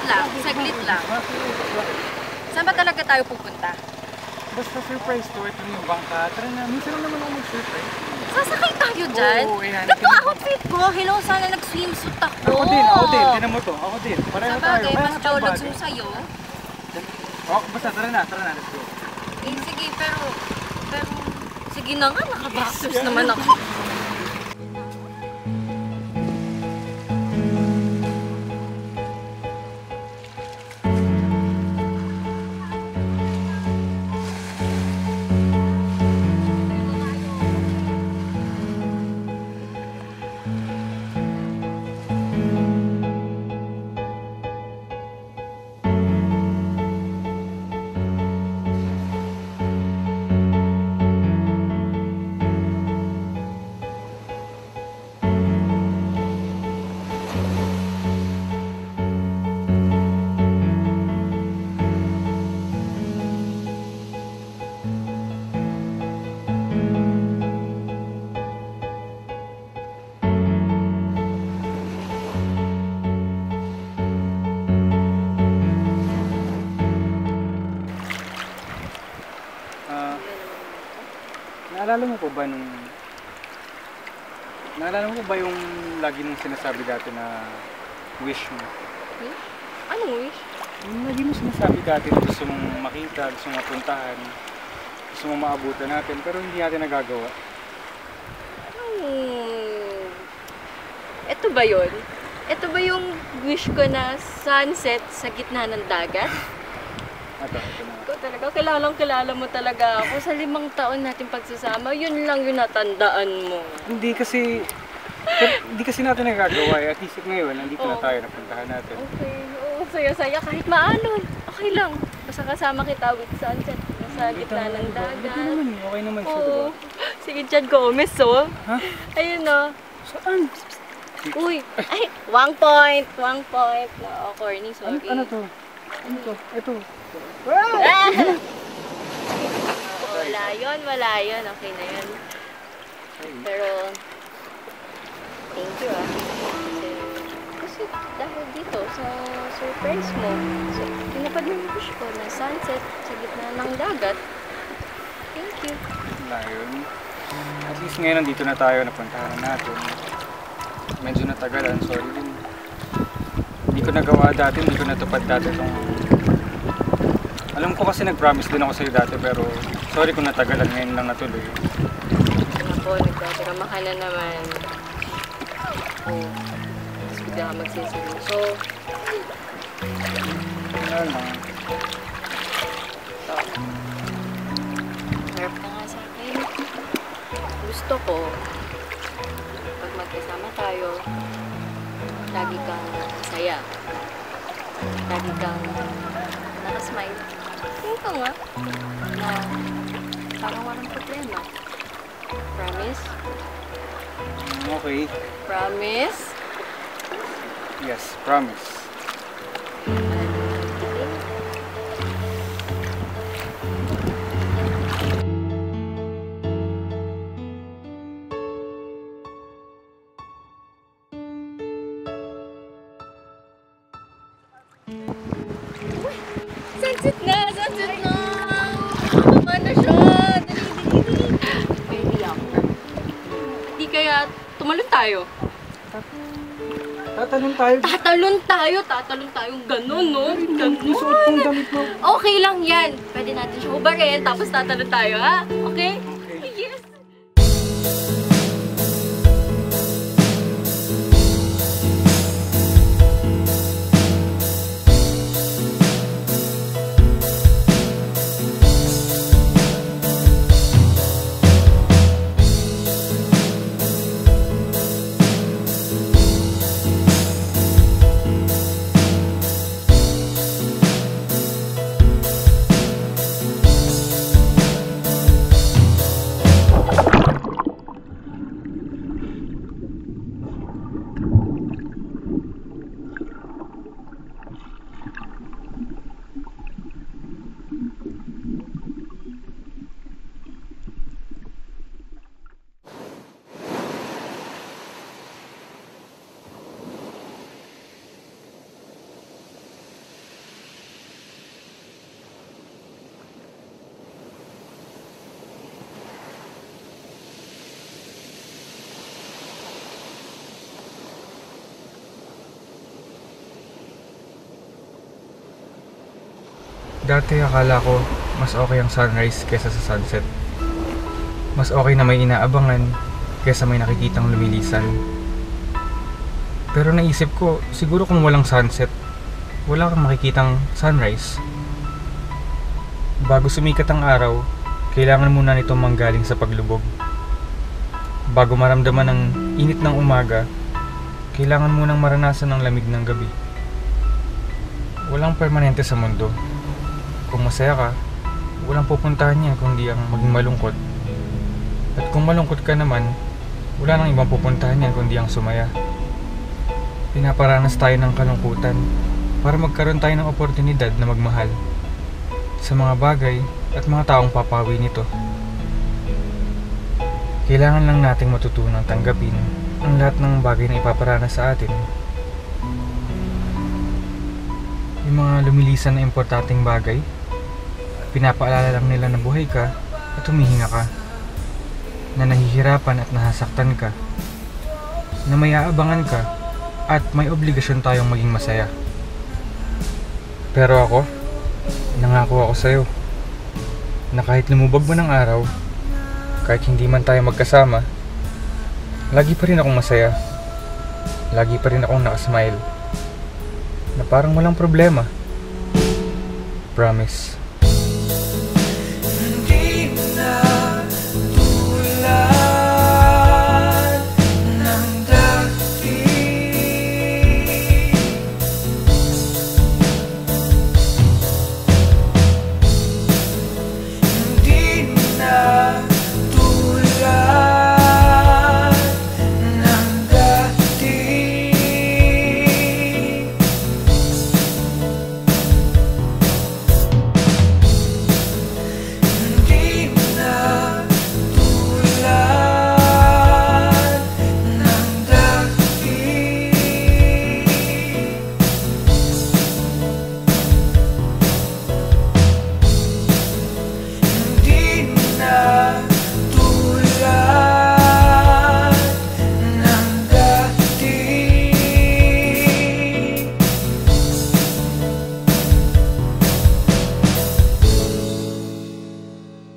lang, saglit lang. Saan ba talaga tayo pupunta? Basta surprise to, ito yung bangka. Tara na, minsan lang naman ako mag-surprise. Sasakay tayo dyan? Oo, yan. Ito outfit ko. Hello, sana nag-swimsuit ako. Ako din. Tinan mo to. Ako din. Pareho tayo. Sabagay, mas jologs mo sa'yo. Basta, tara na. Let's go. Eh, sige, pero, sige na nga, naka-boxers naman ako. Naalala mo ba yung lagi mong sinasabi dati na wish mo? Wish? Anong wish? Yung lagi mong sinasabi dati na gusto mong makita, gusto mong mapuntahan, gusto mong maabutan natin, pero hindi natin nagagawa. Ito ba yun? Ito ba yung wish ko na sunset sa gitna ng dagat? Ito na. Ikaw talaga, kilala mo talaga ako. Sa 5 taon natin pagsasama, yun lang yung natandaan mo. Hindi kasi natin nagagawa eh. At least ngayon, nandito na tayo, napuntahan natin. Okay, oo, saya-saya kahit maano. Okay lang. Basta kasama kita with sunset sa gitna ng dagat. Okay naman siya, diba? Sige, Chad Gomez, oh. Ha? Ayun, oh. Saan? Uy, ay, 1 point. No, corny, sorry. Ano to? Ito. Wala yun. Okay na yun. Pero, thank you Kasi dahil dito sa surprise mo, so, tinapad mo yung wish ko na sunset sa gitna ng dagat. Thank you. Wala yun. At least ngayon nandito na tayo, napuntahan natin. Medyo natagalan, sorry din. Hindi ko nagawa dati, hindi ko natupad dati itong... Alam ko kasi nag-promise din ako sa'yo dati, pero sorry kung natagalan, ngayon lang natuloy. Ako, nagkakarama ka na naman. Tapos bigla ka magsiseryoso. Wala lang. Ito. Harap ka nga sa akin. Gusto ko, pag magkasama tayo, lagi kang masaya. Lagi kang nakasmile. Tingin ka nga na parang walang problema. Promise? Okay. Promise? Yes, promise. Sunset na! Tama na siya! Dali. Di kaya tumalon tayo? Tatalon tayo. Tatalon tayo. Ganun, no? Ganun. Suot kong damit mo. Okay lang yan. Pwede natin siya ubarin, tapos tatalon tayo, ha? Okay? Yes! Dati akala ko mas okay ang sunrise kesa sa sunset. Mas okay na may inaabangan kesa may nakikitang lumilisan. Pero naisip ko, siguro kung walang sunset, wala kang makikitang sunrise. Bago sumikat ang araw, kailangan muna nito manggaling sa paglubog. Bago maramdaman ang init ng umaga, kailangan munang maranasan ang lamig ng gabi. Walang permanente sa mundo. Kung masaya ka, walang pupuntahan niya kundi ang maging malungkot. At kung malungkot ka naman, wala nang ibang pupuntahan niya kundi ang sumaya. Pinaparanas tayo ng kalungkutan para magkaroon tayo ng oportunidad na magmahal sa mga bagay at mga taong papawi nito. Kailangan lang nating matutunang tanggapin ang lahat ng bagay na ipaparanas sa atin. Yung mga lumilisan na importanteng bagay, pinapaalala lang nila na buhay ka at humihinga ka, na nahihirapan at nasasaktan ka, na may aabangan ka at may obligasyon tayong maging masaya. Pero ako, nangako ako sa'yo na kahit lumubog man ang araw, kahit hindi man tayo magkasama, lagi pa rin akong masaya. Lagi pa rin akong nakasmile, na parang walang problema. Promise.